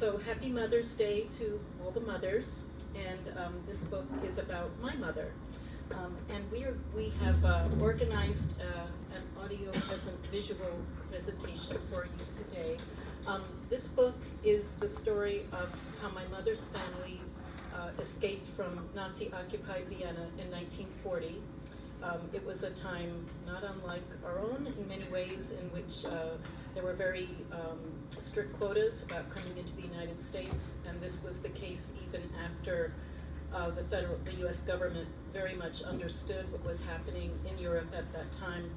So happy Mother's Day to all the mothers, and this book is about my mother. And we have organized an audio as a visual presentation for you today. This book is the story of how my mother's family escaped from Nazi-occupied Vienna in 1940. It was a time not unlike our own in many ways, in which there were very strict quotas about coming into the United States, and this was the case even after the U.S. government very much understood what was happening in Europe at that time,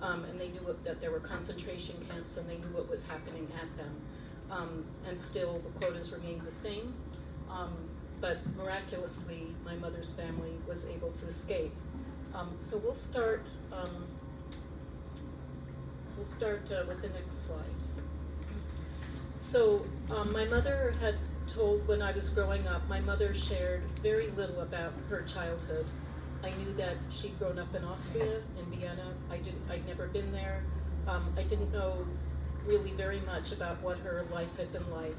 and they knew that there were concentration camps, and they knew what was happening at them. And still, the quotas remained the same, but miraculously, my mother's family was able to escape. So we'll start with the next slide. So my mother had told, when I was growing up, my mother shared very little about her childhood. I knew that she'd grown up in Austria, in Vienna. I'd never been there. I didn't know really very much about what her life had been like.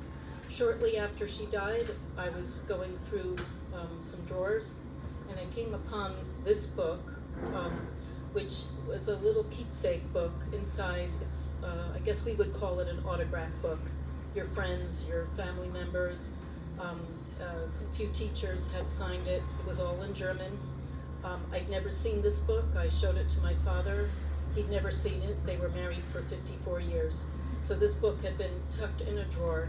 Shortly after she died, I was going through some drawers, and I came upon this book, which was a little keepsake book inside. It's, I guess we would call it an autograph book. Your friends, your family members, a few teachers had signed it. It was all in German. I'd never seen this book. I showed it to my father. He'd never seen it. They were married for 54 years. So this book had been tucked in a drawer.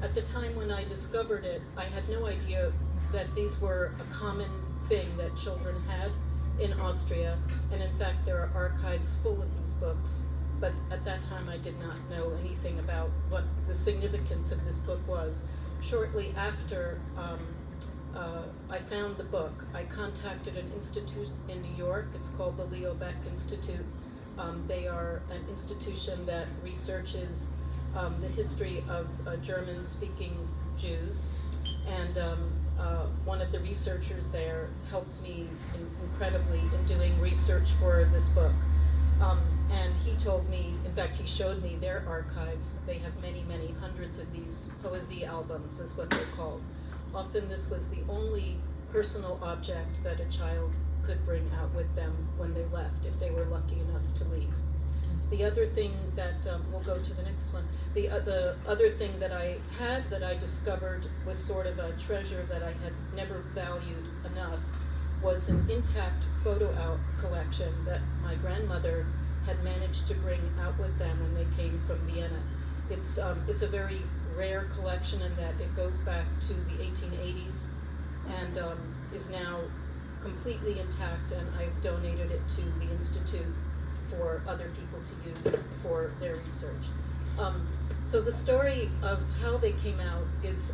At the time when I discovered it, I had no idea that these were a common thing that children had in Austria, and in fact there are archives full of these books, but at that time I did not know anything about what the significance of this book was. Shortly after I found the book, I contacted an institute in New York. It's called the Leo Baeck Institute. They are an institution that researches the history of German-speaking Jews, and one of the researchers there helped me incredibly in doing research for this book. And he told me, in fact, he showed me their archives. They have many, many hundreds of these poesy albums, is what they're called. Often this was the only personal object that a child could bring out with them when they left, if they were lucky enough to leave. The other thing that, we'll go to the next one, the other thing that I had that I discovered was sort of a treasure that I had never valued enough, was an intact photo collection that my grandmother had managed to bring out with them when they came from Vienna. It's a very rare collection in that it goes back to the 1880s and is now completely intact, and I've donated it to the Institute for other people to use for their research. So the story of how they came out is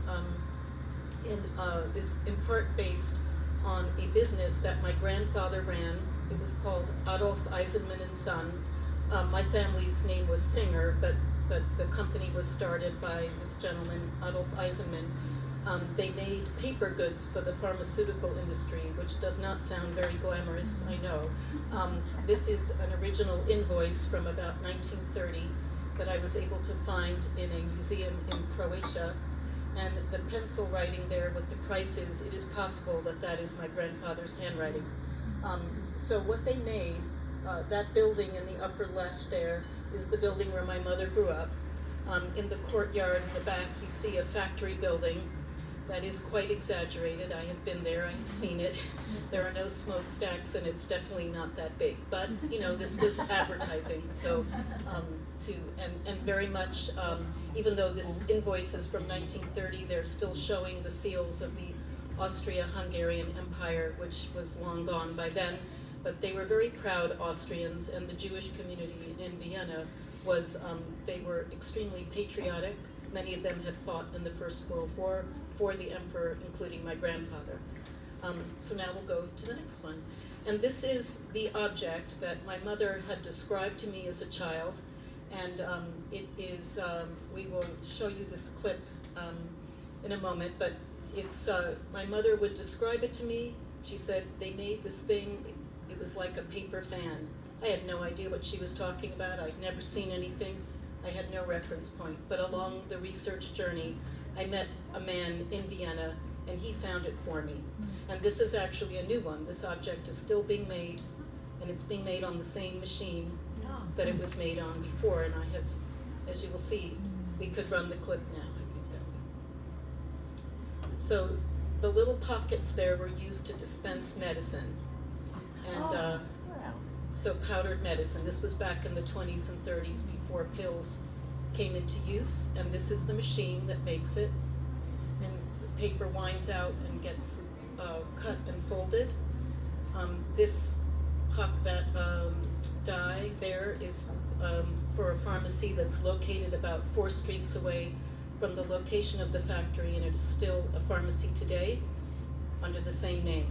in part based on a business that my grandfather ran. It was called Adolf Eisenman and Son. My family's name was Singer, but the company was started by this gentleman, Adolf Eisenman. They made paper goods for the pharmaceutical industry, which does not sound very glamorous, I know. This is an original invoice from about 1930 that I was able to find in a museum in Croatia. And the pencil writing there with the prices, it is possible that that is my grandfather's handwriting. So what they made, that building in the upper left there is the building where my mother grew up. In the courtyard in the back, you see a factory building. That is quite exaggerated. I have been there, I have seen it. There are no smokestacks, and it's definitely not that big. But, you know, this was advertising, so, and very much, even though this invoice is from 1930, they're still showing the seals of the Austria-Hungarian Empire, which was long gone by then. But they were very proud Austrians, and the Jewish community in Vienna was, they were extremely patriotic. Many of them had fought in the First World War for the emperor, including my grandfather. So now we'll go to the next one. And this is the object that my mother had described to me as a child. And it is, we will show you this clip in a moment, but it's, my mother would describe it to me. She said, they made this thing, it was like a paper fan. I had no idea what she was talking about. I'd never seen anything. I had no reference point. But along the research journey, I met a man in Vienna, and he found it for me. And this is actually a new one. This object is still being made, and it's being made on the same machine that it was made on before. And I have, as you will see, we could run the clip now. I think that would. So the little pockets there were used to dispense medicine. And so powdered medicine. This was back in the 20s and 30s before pills came into use. And this is the machine that makes it. And the paper winds out and gets cut and folded. This that dye there is for a pharmacy that's located about 4 streets away from the location of the factory, and it is still a pharmacy today under the same name.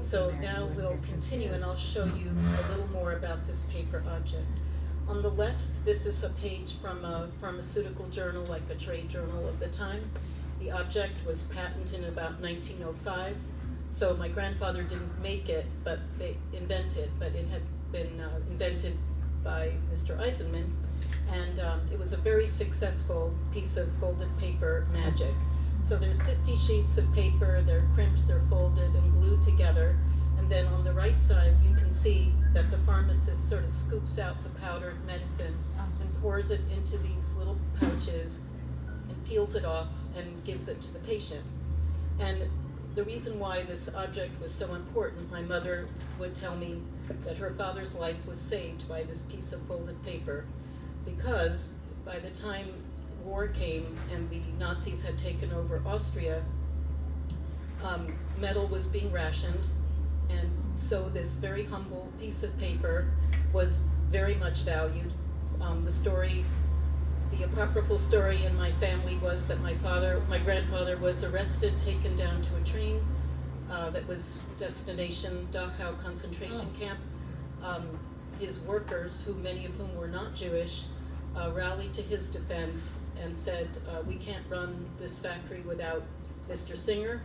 So now we'll continue, and I'll show you a little more about this paper object. On the left, this is a page from a Pharmaceutical Journal, like a trade journal of the time. The object was patented in about 1905. So my grandfather didn't make it, but they invented, but it had been invented by Mr. Eisenman, and it was a very successful piece of folded paper magic. So there's 50 sheets of paper, they're crimped, they're folded and glued together, and then on the right side you can see that the pharmacist sort of scoops out the powdered medicine and pours it into these little pouches and peels it off and gives it to the patient. And the reason why this object was so important, my mother would tell me that her father's life was saved by this piece of folded paper, because by the time war came and the Nazis had taken over Austria, metal was being rationed, and so this very humble piece of paper was very much valued. The apocryphal story in my family was that my grandfather was arrested, taken down to a train that was destination Dachau concentration camp. His workers, who many of whom were not Jewish, rallied to his defense and said, we can't run this factory without Mr. Singer.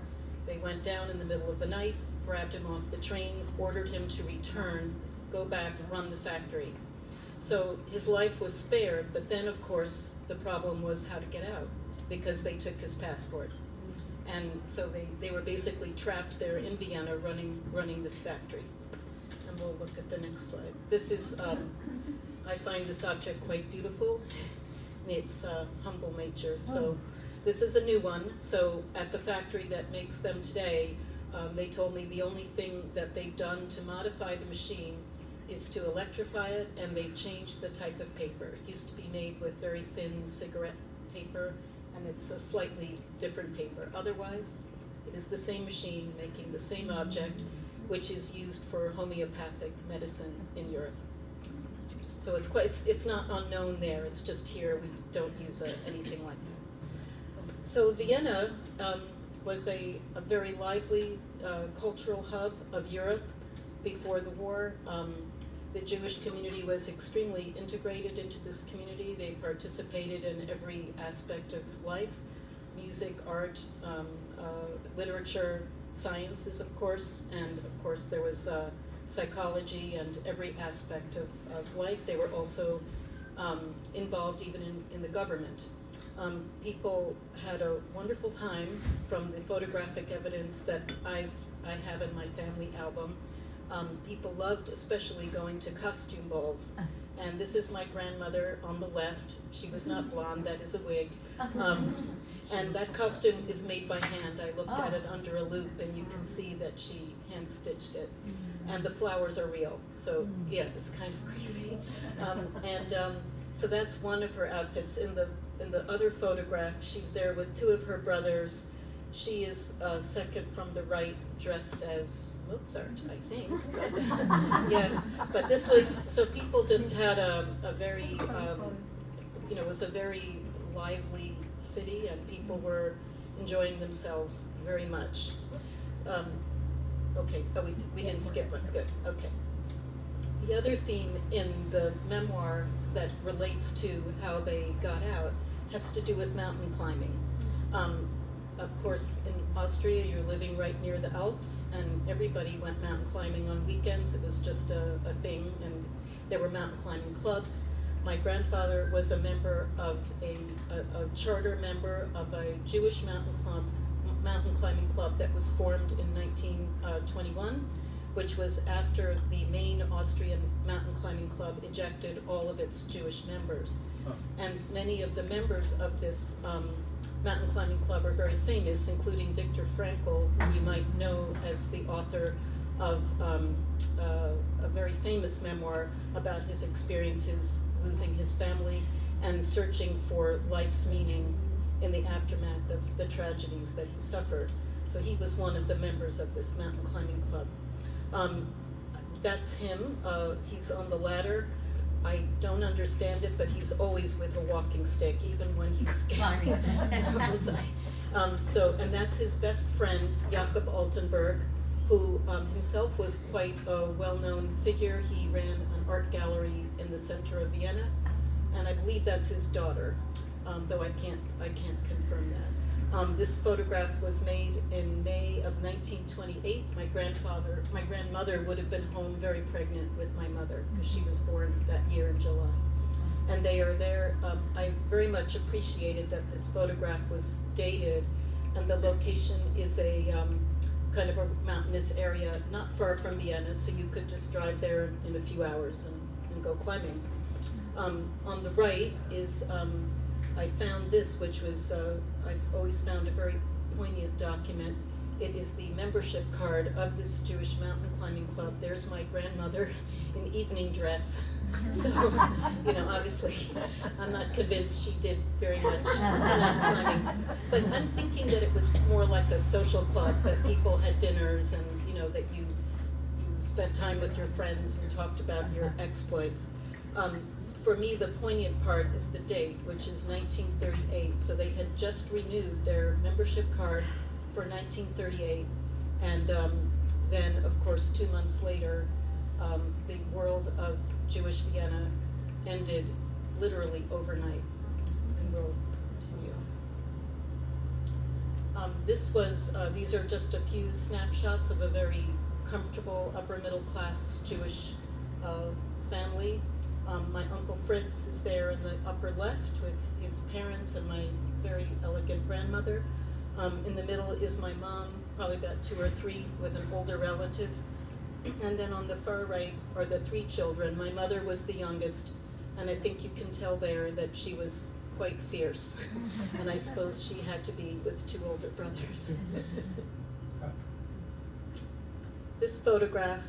They went down in the middle of the night, grabbed him off the train, ordered him to return, go back and run the factory. So his life was spared, but then of course the problem was how to get out, because they took his passport. And so they were basically trapped there in Vienna running this factory. And we'll look at the next slide. This is, I find this object quite beautiful. It's humble nature. So this is a new one. So at the factory that makes them today, they told me the only thing that they've done to modify the machine is to electrify it, and they've changed the type of paper. It used to be made with very thin cigarette paper, and it's a slightly different paper. Otherwise, it is the same machine making the same object, which is used for homeopathic medicine in Europe. So it's not unknown there, it's just here we don't use anything like that. So Vienna was a very lively cultural hub of Europe before the war. The Jewish community was extremely integrated into this community. They participated in every aspect of life: music, art, literature, sciences, of course, and of course there was psychology and every aspect of life. They were also involved even in the government. People had a wonderful time from the photographic evidence that I have in my family album. People loved especially going to costume balls. And this is my grandmother on the left. She was not blonde, that is a wig. And that costume is made by hand. I looked at it under a loop and you can see that she hand stitched it. And the flowers are real, so yeah, it's kind of crazy. So that's one of her outfits. In the other photograph, she's there with 2 of her brothers. She is second from the right, dressed as Mozart, I think. Yeah, but this was, so people just had a very, it was a very lively city, and people were enjoying themselves very much. Okay, we didn't skip one, good, okay. The other theme in the memoir that relates to how they got out has to do with mountain climbing. Of course, in Austria, you're living right near the Alps, and everybody went mountain climbing on weekends. It was just a thing, and there were mountain climbing clubs. My grandfather was a member of a charter member of a Jewish mountain climbing club that was formed in 1921, which was after the main Austrian mountain climbing club ejected all of its Jewish members. Oh. And many of the members of this mountain climbing club are very famous, including Viktor Frankl, who you might know as the author of a very famous memoir about his experiences losing his family and searching for life's meaning in the aftermath of the tragedies that he suffered. So he was one of the members of this mountain climbing club. That's him. He's on the ladder. I don't understand it, but he's always with a walking stick, even when he's climbing. And that's his best friend, Jakob Altenberg, who himself was quite a well-known figure. He ran an art gallery in the center of Vienna, and I believe that's his daughter, though I can't confirm that. This photograph was made in May of 1928. My grandmother would have been home very pregnant with my mother, because she was born that year in July. And they are there. I very much appreciated that this photograph was dated, and the location is a kind of a mountainous area not far from Vienna, so you could just drive there in a few hours and go climbing. On the right is, I found this, which was, I've always found a very poignant document. It is the membership card of this Jewish mountain climbing club. There's my grandmother in evening dress. So, obviously, I'm not convinced she did very much mountain climbing. But I'm thinking that it was more like a social club, that people had dinners and, that you spent time with your friends and talked about your exploits. For me, the poignant part is the date, which is 1938. So they had just renewed their membership card for 1938. And then, of course, 2 months later, the World of Jewish Vienna ended literally overnight, and we'll continue. These are just a few snapshots of a very comfortable upper middle class Jewish family. My Uncle Fritz is there in the upper left with his parents and my very elegant grandmother. In the middle is my mom, probably about 2 or 3, with an older relative. And then on the far right are the 3 children. My mother was the youngest, and I think you can tell there that she was quite fierce. And I suppose she had to be with 2 older brothers. This photograph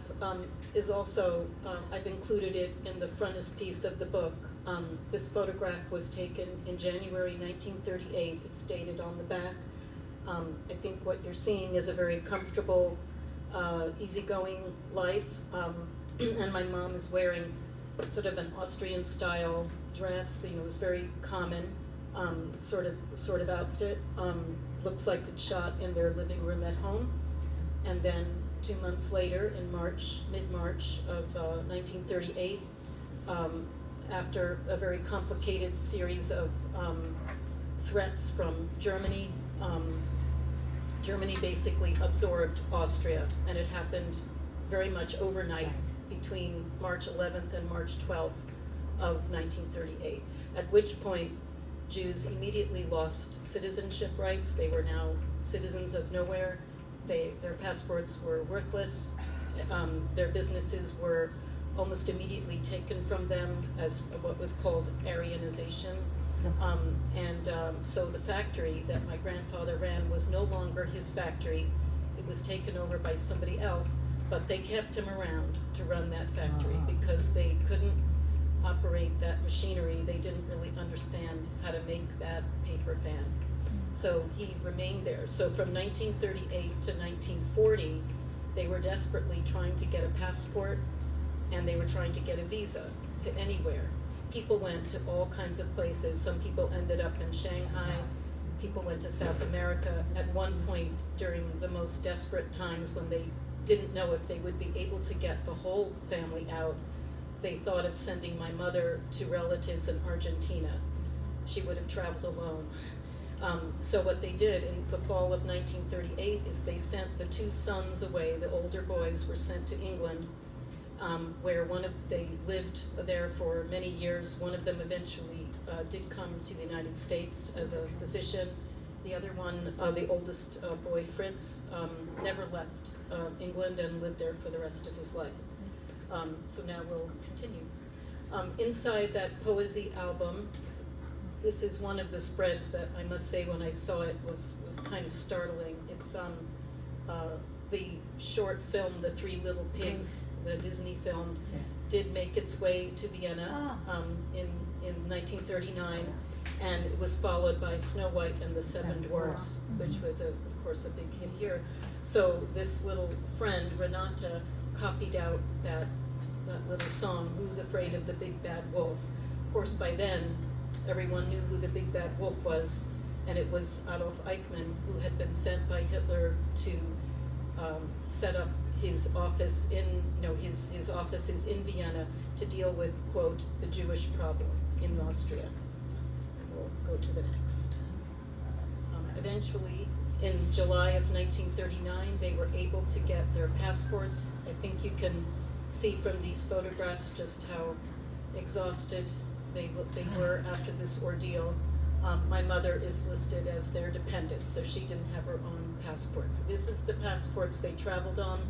is also, I've included it in the frontispiece of the book. This photograph was taken in January 1938. It's dated on the back. I think what you're seeing is a very comfortable, easygoing life, and my mom is wearing sort of an Austrian style dress. It was very common, sort of outfit. Looks like it's shot in their living room at home. And then 2 months later, in mid-March of 1938, after a very complicated series of threats from Germany, Germany basically absorbed Austria, and it happened very much overnight between March 11th and March 12th of 1938, at which point Jews immediately lost citizenship rights. They were now citizens of nowhere. Their passports were worthless. Their businesses were almost immediately taken from them as what was called Aryanization. So the factory that my grandfather ran was no longer his factory. It was taken over by somebody else, but they kept him around to run that factory because they couldn't operate that machinery. They didn't really understand how to make that paper fan. So he remained there. So from 1938 to 1940, they were desperately trying to get a passport, and they were trying to get a visa to anywhere. People went to all kinds of places. Some people ended up in Shanghai. People went to South America. At one point, during the most desperate times when they didn't know if they would be able to get the whole family out, they thought of sending my mother to relatives in Argentina. She would have traveled alone. So what they did in the fall of 1938 is they sent the 2 sons away. The older boys were sent to England, where they lived there for many years. One of them eventually did come to the United States as a physician. The other one, the oldest boy, Fritz, never left England and lived there for the rest of his life. So now we'll continue. Inside that poesy album, this is one of the spreads that I must say when I saw it was kind of startling. It's the short film, The Three Little Pigs, the Disney film, did make its way to Vienna in 1939, and it was followed by Snow White and the Seven Dwarfs, which was, of course, a big hit here. So this little friend, Renata, copied out that little song, Who's Afraid of the Big Bad Wolf? Of course, by then, everyone knew who the Big Bad Wolf was, and it was Adolf Eichmann, who had been sent by Hitler to set up his office his offices in Vienna to deal with, quote, the Jewish problem in Austria. We'll go to the next. Eventually, in July of 1939, they were able to get their passports. I think you can see from these photographs just how exhausted they were after this ordeal. My mother is listed as their dependent, so she didn't have her own passport. So this is the passports they traveled on.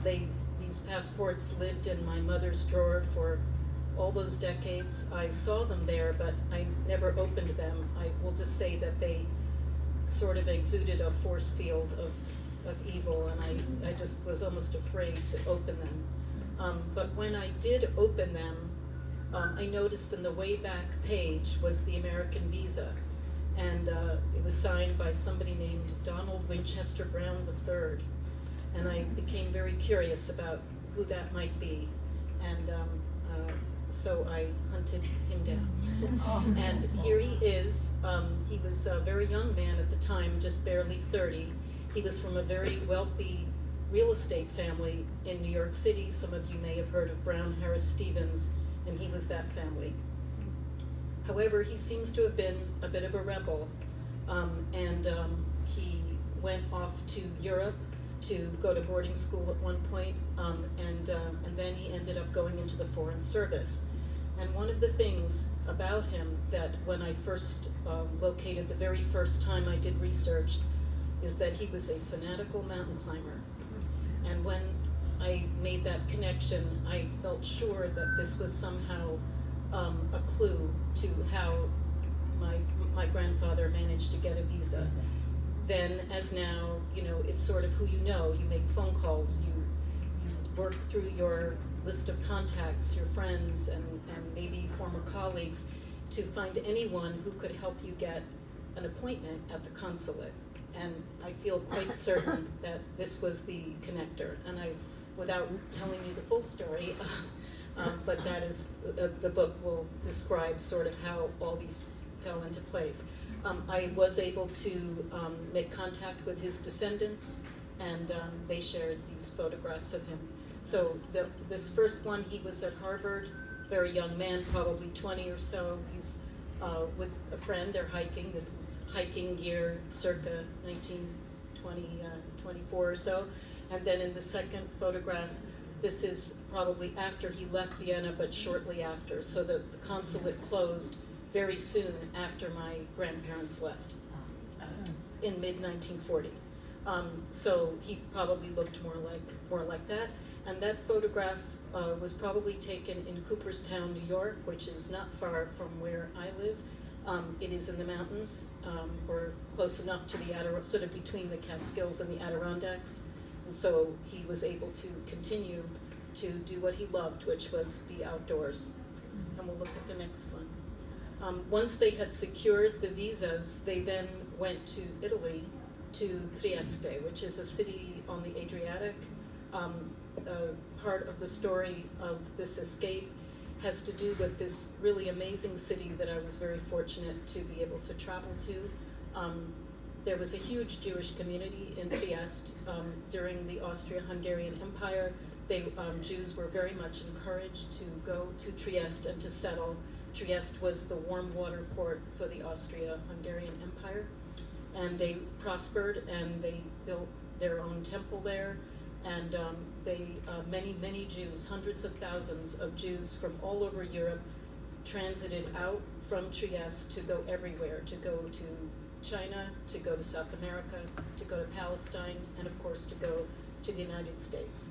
These passports lived in my mother's drawer for all those decades. I saw them there, but I never opened them. I will just say that they sort of exuded a force field of evil, and I just was almost afraid to open them. But when I did open them, I noticed in the way back page was the American visa, and it was signed by somebody named Donald Winchester Brown III, and I became very curious about who that might be, and so I hunted him down. And here he is. He was a very young man at the time, just barely 30. He was from a very wealthy real estate family in New York City. Some of you may have heard of Brown Harris Stevens, and he was that family. However, he seems to have been a bit of a rebel, and he went off to Europe to go to boarding school at one point, and then he ended up going into the Foreign Service. And one of the things about him that when I first located, the very first time I did research, is that he was a fanatical mountain climber. And when I made that connection, I felt sure that this was somehow a clue to how my grandfather managed to get a visa. Then, as now, it's sort of who you know. You make phone calls, you work through your list of contacts, your friends, and maybe former colleagues, to find anyone who could help you get an appointment at the consulate. And I feel quite certain that this was the connector. And without telling you the full story, but that is, the book will describe sort of how all these fell into place. I was able to make contact with his descendants, and they shared these photographs of him. So this first one, he was at Harvard, very young man, probably 20 or so. He's with a friend, they're hiking. This is hiking year circa 1924 or so. And then in the second photograph, this is probably after he left Vienna, but shortly after. So the consulate closed very soon after my grandparents left, in mid-1940. So he probably looked more like that. And that photograph was probably taken in Cooperstown, New York, which is not far from where I live. It is in the mountains, or close enough to the sort of between the Catskills and the Adirondacks. And so he was able to continue to do what he loved, which was be outdoors. And we'll look at the next one. Once they had secured the visas, they then went to Italy, to Trieste, which is a city on the Adriatic. Part of the story of this escape has to do with this really amazing city that I was very fortunate to be able to travel to. There was a huge Jewish community in Trieste during the Austria-Hungarian Empire. Jews were very much encouraged to go to Trieste and to settle. Trieste was the warm water port for the Austria-Hungarian Empire, and they prospered, and they built their own temple there, And many Jews, hundreds of thousands of Jews from all over Europe, transited out from Trieste to go everywhere, to go to China, to go to South America, to go to Palestine, and of course to go to the United States.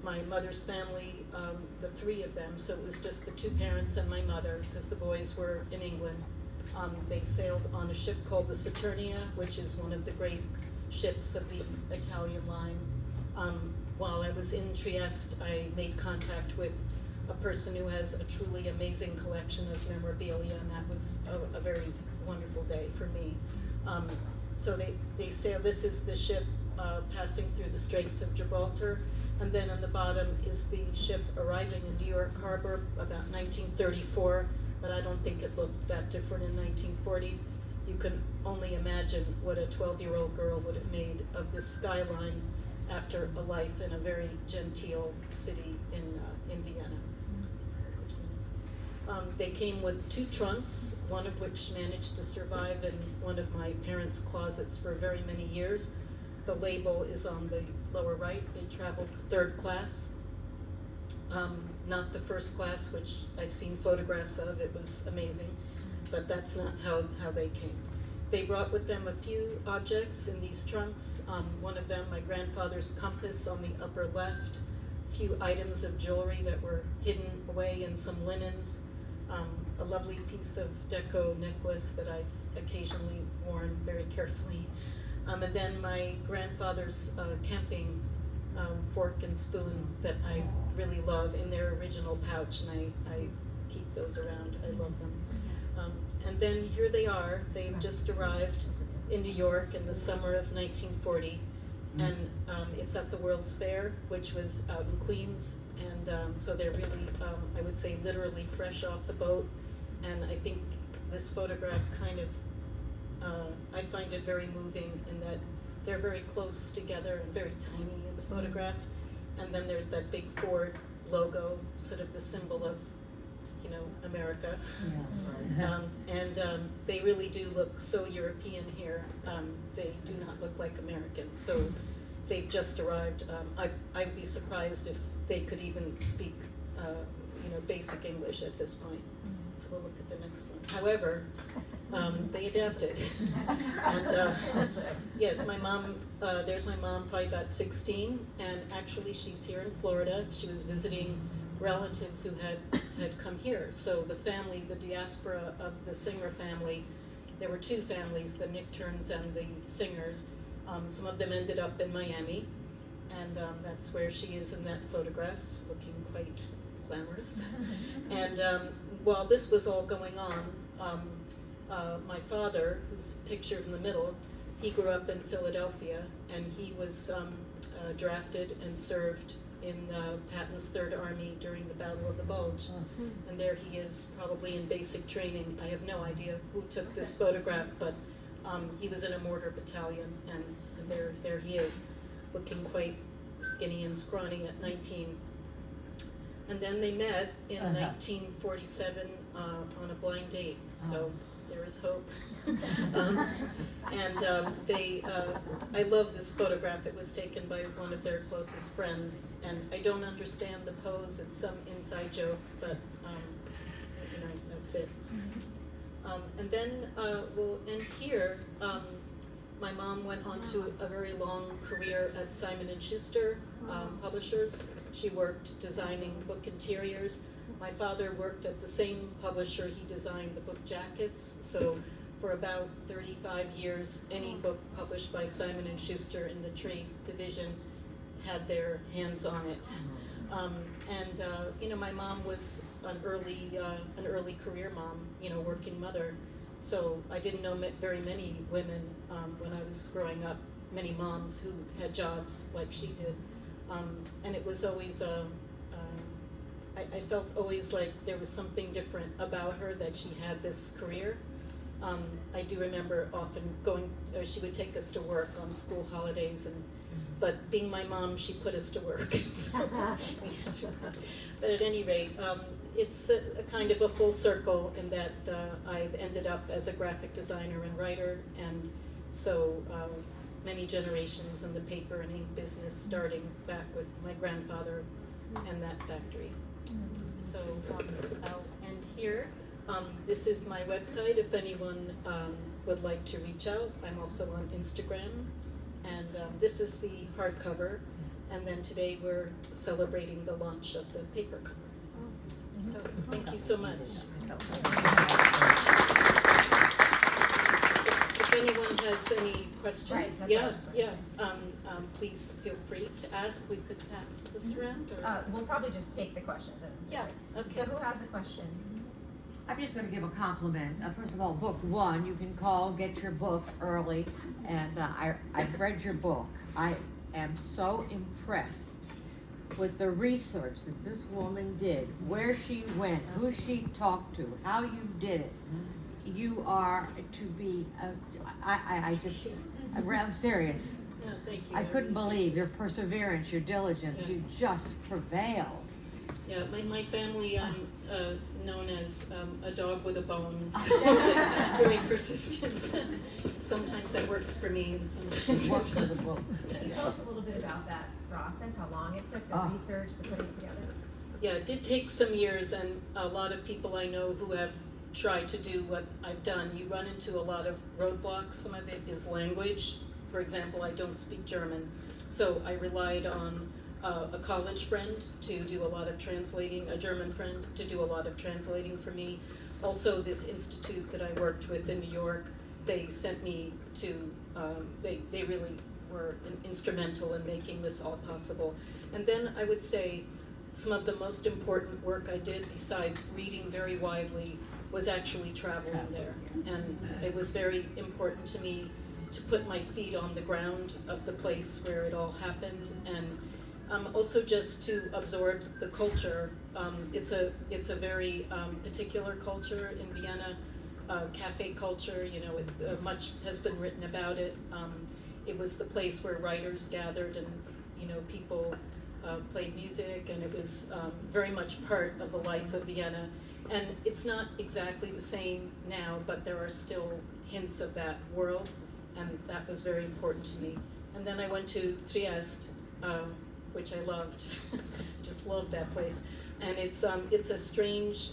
My mother's family, the three of them, so it was just the two parents and my mother, because the boys were in England. They sailed on a ship called the Saturnia, which is one of the great ships of the Italian line. While I was in Trieste, I made contact with a person who has a truly amazing collection of memorabilia, and that was a very wonderful day for me. So they sail, this is the ship passing through the Straits of Gibraltar, and then on the bottom is the ship arriving in New York Harbor about 1934, but I don't think it looked that different in 1940. You can only imagine what a 12-year-old girl would have made of this skyline after a life in a very genteel city in Vienna. They came with 2 trunks, one of which managed to survive in one of my parents' closets for very many years. The label is on the lower right. They traveled 3rd class, not the 1st class, which I've seen photographs of. It was amazing, but that's not how they came. They brought with them a few objects in these trunks. One of them, my grandfather's compass on the upper left, a few items of jewelry that were hidden away in some linens, a lovely piece of deco necklace that I've occasionally worn very carefully, and then my grandfather's camping fork and spoon that I really love in their original pouch, and I keep those around. I love them. And then here they are. They've just arrived in New York in the summer of 1940, and it's at the World's Fair, which was out in Queens, and so they're really, I would say, literally fresh off the boat. And I think this photograph kind of, I find it very moving in that they're very close together and very tiny in the photograph, and then there's that big Ford logo, sort of the symbol of, you know, America. Yeah. And they really do look so European here. They do not look like Americans. So they've just arrived. I'd be surprised if they could even speak, you know, basic English at this point. So we'll look at the next one. However, they adapted. And yes, my mom, there's my mom, probably about 16, and actually she's here in Florida. She was visiting relatives who had come here. So the family, the diaspora of the Singer family, there were 2 families, the Nickturns and the Singers. Some of them ended up in Miami, and that's where she is in that photograph, looking quite glamorous. And while this was all going on, my father, who's pictured in the middle, he grew up in Philadelphia, and he was drafted and served in Patton's Third Army during the Battle of the Bulge. And there he is, probably in basic training. I have no idea who took this photograph, but he was in a mortar battalion, and there he is, looking quite skinny and scrawny at 19. And then they met in 1947 on a blind date, so there is hope. I love this photograph. It was taken by one of their closest friends, and I don't understand the pose. It's some inside joke, but you know, that's it. And then we'll end here. My mom went on to a very long career at Simon & Schuster publishers. She worked designing book interiors. My father worked at the same publisher. He designed the book jackets. So for about 35 years, any book published by Simon & Schuster in the trade division had their hands on it. You know, my mom was an early career mom, you know, working mother. So I didn't know very many women when I was growing up, many moms who had jobs like she did. And it was always, I felt always like there was something different about her, that she had this career. I do remember often going, she would take us to work on school holidays, but being my mom, she put us to work. So we had to, but at any rate, it's a kind of a full circle in that I've ended up as a graphic designer and writer, and so many generations in the paper and ink business, starting back with my grandfather and that factory. So I'll end here. This is my website if anyone would like to reach out. I'm also on Instagram, and this is the hardcover, and then today we're celebrating the launch of the paper cover. So thank you so much. If anyone has any questions, please feel free to ask. We could pass this around. Or? We'll probably just take the questions. Okay. So who has a question? I'm just going to give a compliment. First of all, book one, you can call, get your books early, and I've read your book. I am so impressed with the research that this woman did, where she went, who she talked to, how you did it. You are to be, I'm serious. No, thank you. I couldn't believe your perseverance, your diligence. Yeah. You just prevailed. Yeah, my family, I'm known as a dog with a bone, very persistent. Sometimes that works for me, and sometimes Work for it the book. Can you tell us a little bit about that process, how long it took, the research, the putting it together? Yeah, it did take some years, and a lot of people I know who have tried to do what I've done, you run into a lot of roadblocks. Some of it is language. For example, I don't speak German, so I relied on a college friend to do a lot of translating, a German friend to do a lot of translating for me. Also, this institute that I worked with in New York, they sent me to, they really were instrumental in making this all possible. And then I would say some of the most important work I did, besides reading very widely, was actually traveling there. And it was very important to me to put my feet on the ground of the place where it all happened, and also just to absorb the culture. It's a very particular culture in Vienna, cafe culture. You know, it's much has been written about it. It was the place where writers gathered, and people played music, and it was very much part of the life of Vienna. And it's not exactly the same now, but there are still hints of that world, and that was very important to me. And then I went to Trieste, which I loved, just loved that place. And it's a strange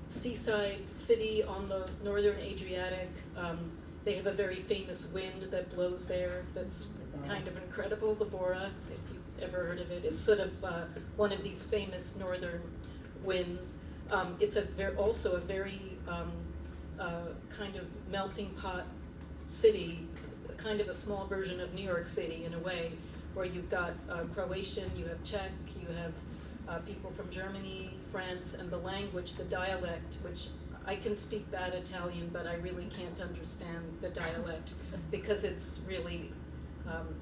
seaside city on the northern Adriatic. They have a very famous wind that blows there that's kind of incredible, the Bora, if you've ever heard of it. It's sort of one of these famous northern winds. It's also a very kind of melting pot city, kind of a small version of New York City in a way, where you've got Croatian, you have Czech, you have people from Germany, France, and the language, the dialect, which I can speak bad Italian, but I really can't understand the dialect because it's really,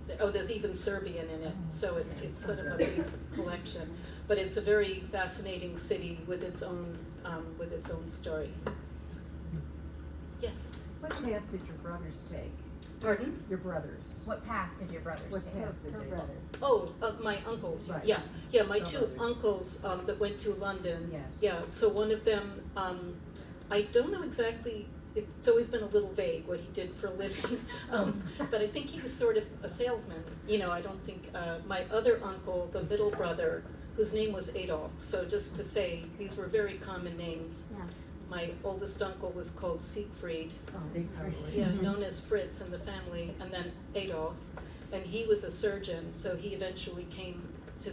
there's even Serbian in it, so it's sort of a big collection. But it's a very fascinating city with its own story. Yes? What path did your brothers take? Pardon? Your brothers. What path did your brothers What take? path did they take? Oh, my uncles. Right. Yeah. My Your two brothers. uncles that went to London. Yes. Yeah. So one of them, I don't know exactly. It's always been a little vague what he did for a living, but I think he was sort of a salesman. I don't think my other uncle, the middle brother, whose name was Adolf. So just to say, these were very common names. Yeah. My oldest uncle was called Siegfried. Siegfried. Yeah, known as Fritz in the family, and then Adolf, and he was a surgeon, so he eventually came to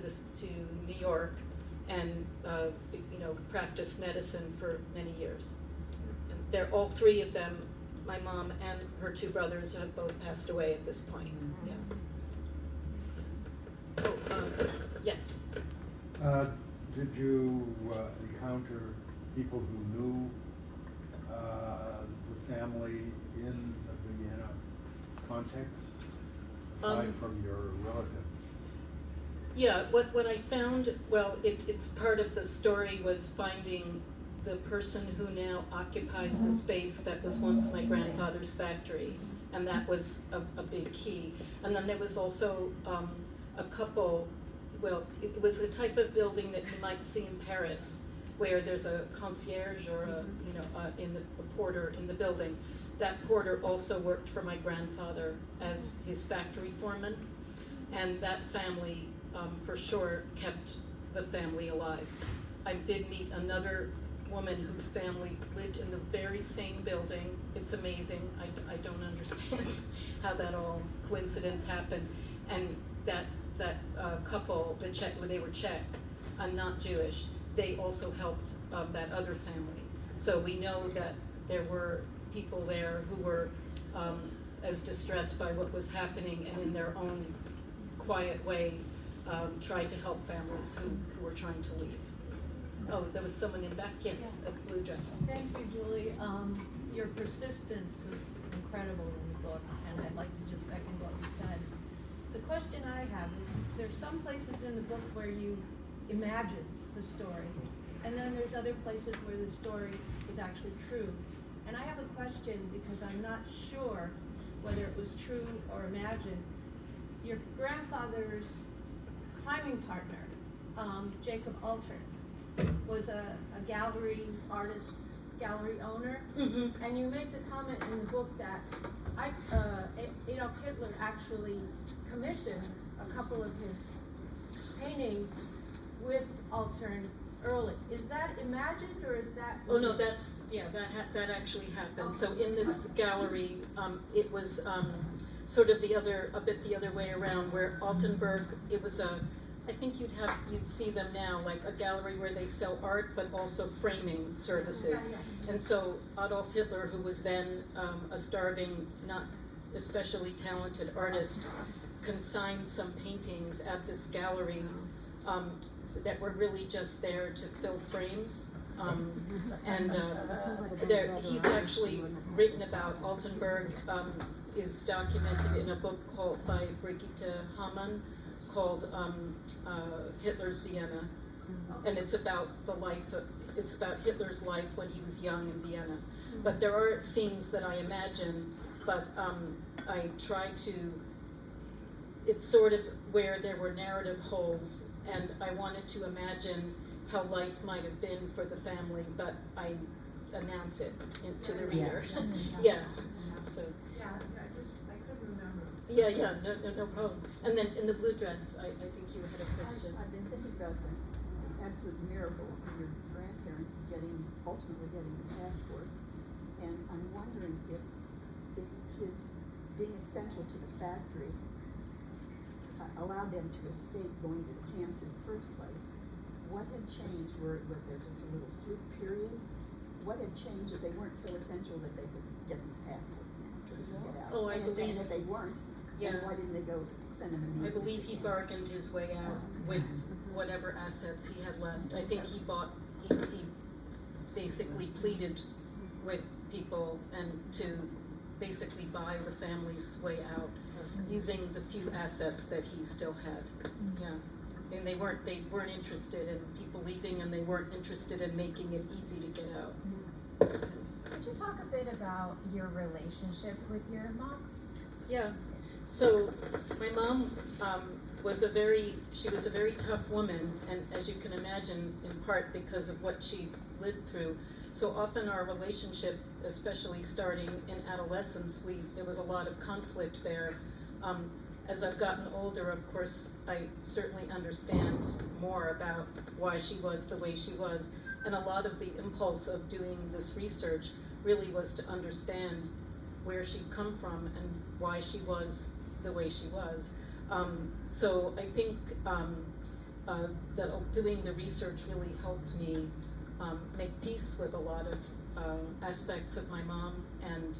New York and practiced medicine for many years. And they're all three of them, my mom and her two brothers, have both passed away at this point. Yeah. Yes. Did you encounter people who knew the family in the Vienna context, aside from your relatives? Yeah, what I found, well, it's part of the story, was finding the person who now occupies the space that was once my grandfather's factory, and that was a big key. And then there was also a couple, well, it was a type of building that you might see in Paris, where there's a concierge or a porter in the building. that porter also worked for my grandfather as his factory foreman, and that family, for sure, kept the family alive. I did meet another woman whose family lived in the very same building. It's amazing. I don't understand how that all coincidence happened. And that couple, they were Czech and not Jewish, they also helped that other family. So we know that there were people there who were as distressed by what was happening, and in their own quiet way tried to help families who were trying to leave. Oh, there was someone in back, yes, a blue dress. Thank you, Julie. Your persistence is incredible in the book, and I'd like to just second what you said. The question I have is, there's some places in the book where you imagine the story, and then there's other places where the story is actually true. And I have a question because I'm not sure whether it was true or imagined. Your grandfather's climbing partner, Jacob Altern, was a gallery artist, gallery owner, and you make the comment in the book that Adolf Hitler actually commissioned a couple of his paintings with Altern early. Is that imagined, or is that? Oh no, that's, yeah, that actually happened. So in this gallery, it was sort of a bit the other way around, where Altenburg, it was I think you'd see them now, like a gallery where they sell art, but also framing services. And so Adolf Hitler, who was then a starving, not especially talented artist, consigned some paintings at this gallery that were really just there to fill frames. He's actually written about Altenburg, is documented in a book by Brigitte Hamann, called Hitler's Vienna, and it's about Hitler's life when he was young in Vienna. But there are scenes that I imagine, but I try to, it's sort of where there were narrative holes, and I wanted to imagine how life might have been for the family, but I announce it to the reader. Yeah, so. Yeah, I couldn't remember. Yeah, no problem. And then in the blue dress, I think you had a question. I've been thinking about the absolute miracle of your grandparents ultimately getting the passports, and I'm wondering if his being essential to the factory allowed them to escape going to the camps in the first place. What had changed? Was there just a little fluke period? What had changed that they weren't so essential that they could get these passports in, so they could get out? Oh, I believe. And if they weren't, then why didn't they send them immediately? I believe he bargained his way out with whatever assets he had left. I think he basically pleaded with people and to basically buy the family's way out using the few assets that he still had. Yeah. And they weren't interested in people leaving, and they weren't interested in making it easy to get out. Could you talk a bit about your relationship with your mom? Yeah. So my mom was a very tough woman, and as you can imagine, in part because of what she lived through. So often our relationship, especially starting in adolescence, there was a lot of conflict there. As I've gotten older, of course, I certainly understand more about why she was the way she was, and a lot of the impulse of doing this research really was to understand where she'd come from and why she was the way she was. So I think that doing the research really helped me make peace with a lot of aspects of my mom and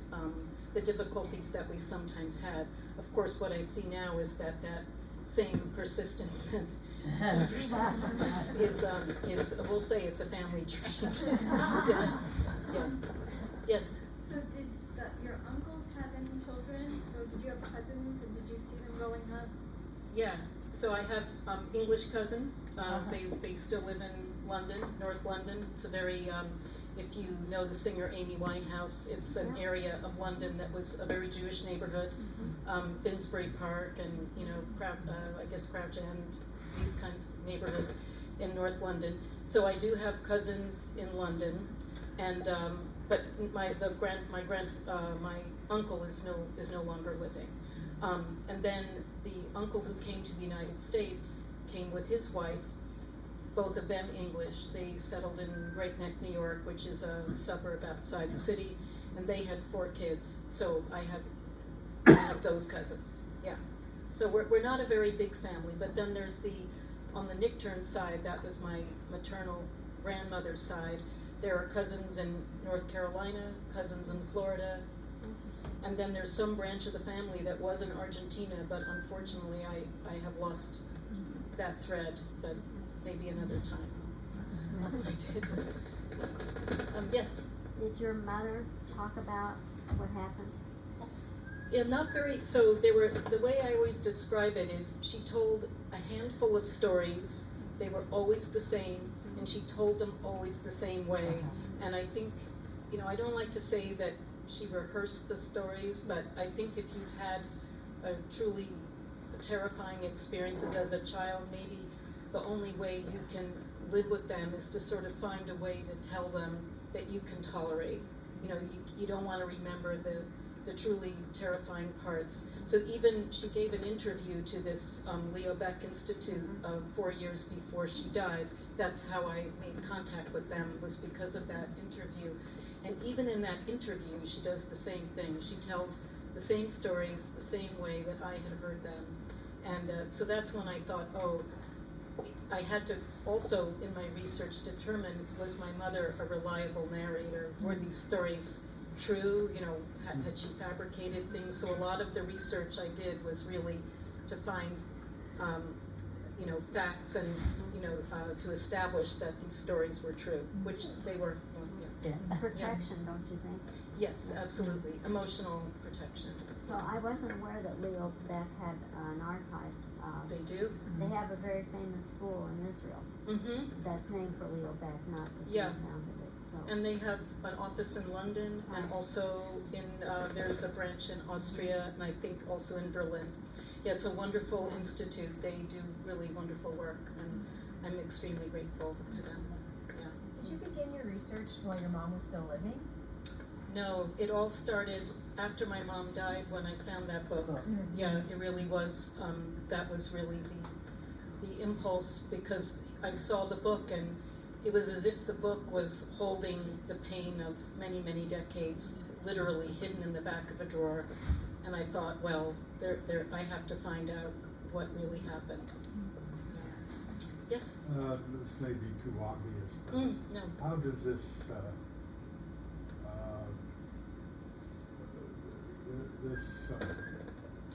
the difficulties that we sometimes had. Of course, what I see now is that same persistence and stubbornness is we'll say it's a family trait. Yeah. Yes. So did your uncles have any children? So did you have cousins, and did you see them growing up? Yeah. So I have English cousins. They still live in London, North London. It's a very if you know the singer Amy Winehouse, it's an area of London that was a very Jewish neighborhood. Finsbury Park and I guess Crouch End, these kinds of neighborhoods in North London. So I do have cousins in London, and but my uncle is no longer living. And then the uncle who came to the United States came with his wife, both of them English. They settled in Great Neck, New York, which is a suburb outside the city, and they had 4 kids. So I have those cousins. Yeah. So we're not a very big family, but then there's on the Nichtern side, that was my maternal grandmother's side. There are cousins in North Carolina, cousins in Florida, and then there's some branch of the family that was in Argentina, but unfortunately I have lost that thread, but maybe another time I did. Yes? Did your mother talk about what happened? Yeah, not very, so the way I always describe it is she told a handful of stories, they were always the same, and she told them always the same way. And I think, I don't like to say that she rehearsed the stories, but I think if you've had a truly terrifying experiences as a child, maybe the only way you can live with them is to sort of find a way to tell them that you can tolerate. You don't want to remember the truly terrifying parts. So even she gave an interview to this Leo Baeck Institute 4 years before she died. That's how I made contact with them, was because of that interview. And even in that interview, she does the same thing. She tells the same stories the same way that I had heard them. And so that's when I thought, I had to also, in my research, determine, was my mother a reliable narrator? Were these stories true? Had she fabricated things? So a lot of the research I did was really to find, facts and, to establish that these stories were true, which they were. Protection, don't you think? Yes, absolutely. Emotional protection. So I wasn't aware that Leo Baeck had an archive. They do? They have a very famous school in Israel Mm-hmm. that's named for Leo Baeck, not the Yeah. who founded it. So And they have an office in London, and also there's a branch in Austria, and I think also in Berlin. Yeah, it's a wonderful institute. They do really wonderful work, and I'm extremely grateful to them. Yeah. Did you begin your research while your mom was still living? No, it all started after my mom died when I found that book. Yeah, it really was, that was really the impulse, because I saw the book and it was as if the book was holding the pain of many, many decades, literally hidden in the back of a drawer. And I thought, well, I have to find out what really happened. Yes? This may be too obvious, but No. how does this,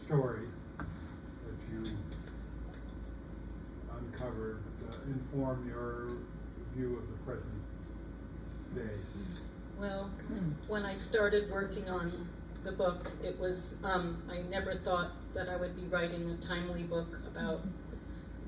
story that you uncovered inform your view of the present day? Well, when I started working on the book, it was, I never thought that I would be writing a timely book about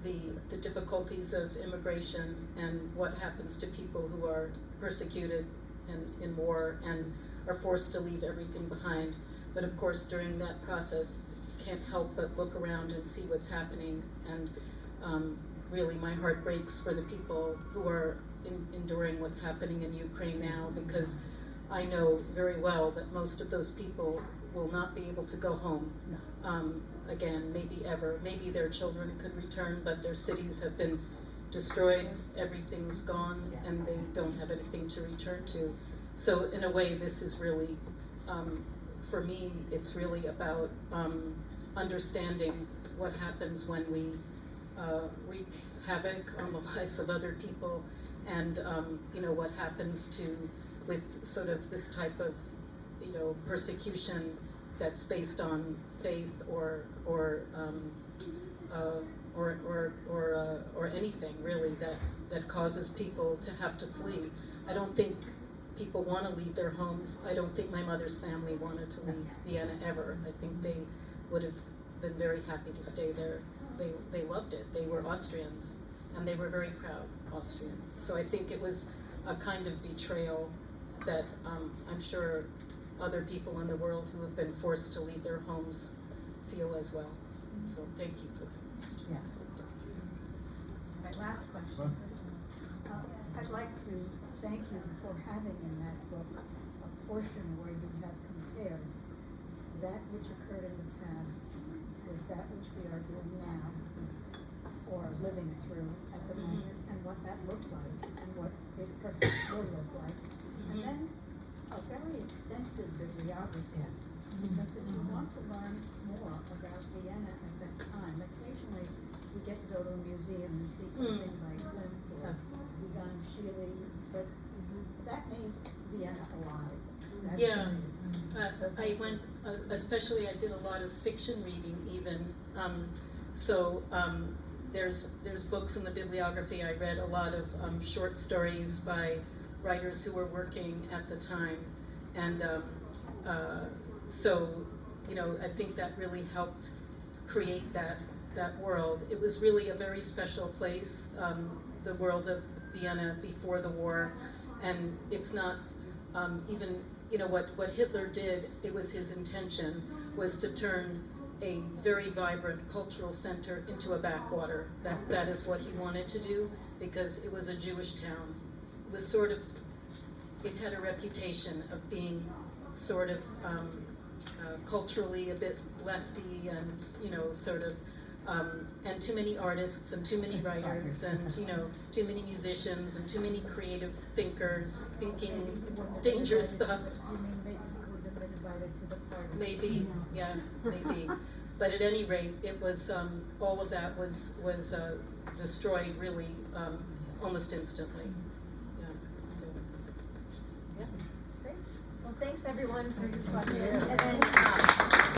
the difficulties of immigration and what happens to people who are persecuted and in war and are forced to leave everything behind. But of course, during that process, you can't help but look around and see what's happening. And really, my heart breaks for the people who are enduring what's happening in Ukraine now, because I know very well that most of those people will not be able to go home again, maybe ever. Maybe their children could return, but their cities have been destroyed, everything's gone, and they don't have anything to return to. So in a way, this is really, for me, it's really about understanding what happens when we wreak havoc on the lives of other people, and what happens with sort of this type of persecution that's based on faith or anything really that causes people to have to flee. I don't think people want to leave their homes. I don't think my mother's family wanted to leave Vienna ever. I think they would have been very happy to stay there. They loved it. They were Austrians, and they were very proud Austrians. So I think it was a kind of betrayal that I'm sure other people in the world who have been forced to leave their homes feel as well. So thank you for that question. All right, last question. I'd like to thank you for having in that book a portion where you have compared that which occurred in the past with that which we are doing now, or living through at the moment, and what that looked like, and what it perhaps will look like. And then a very extensive bibliography, because if you want to learn more about Vienna at that time, occasionally you get to go to a museum and see something like Klimt or Egon Schiele, but that made Vienna alive. That Yeah. made it. I went, especially I did a lot of fiction reading even, there's books in the bibliography. I read a lot of short stories by writers who were working at the time, and I think that really helped create that world. It was really a very special place, the world of Vienna before the war, and it's not even, what Hitler did, it was his intention, was to turn a very vibrant cultural center into a backwater. That is what he wanted to do, because it was a Jewish town. It was it had a reputation of being sort of culturally a bit lefty and, and too many artists and too many writers and, too many musicians and too many creative thinkers thinking dangerous thoughts. You mean maybe you would have been invited to the party? Maybe, yeah, maybe. But at any rate, it was, all of that was destroyed really almost instantly. Yeah, so, yeah. Great. Well, thanks everyone for your questions. And then,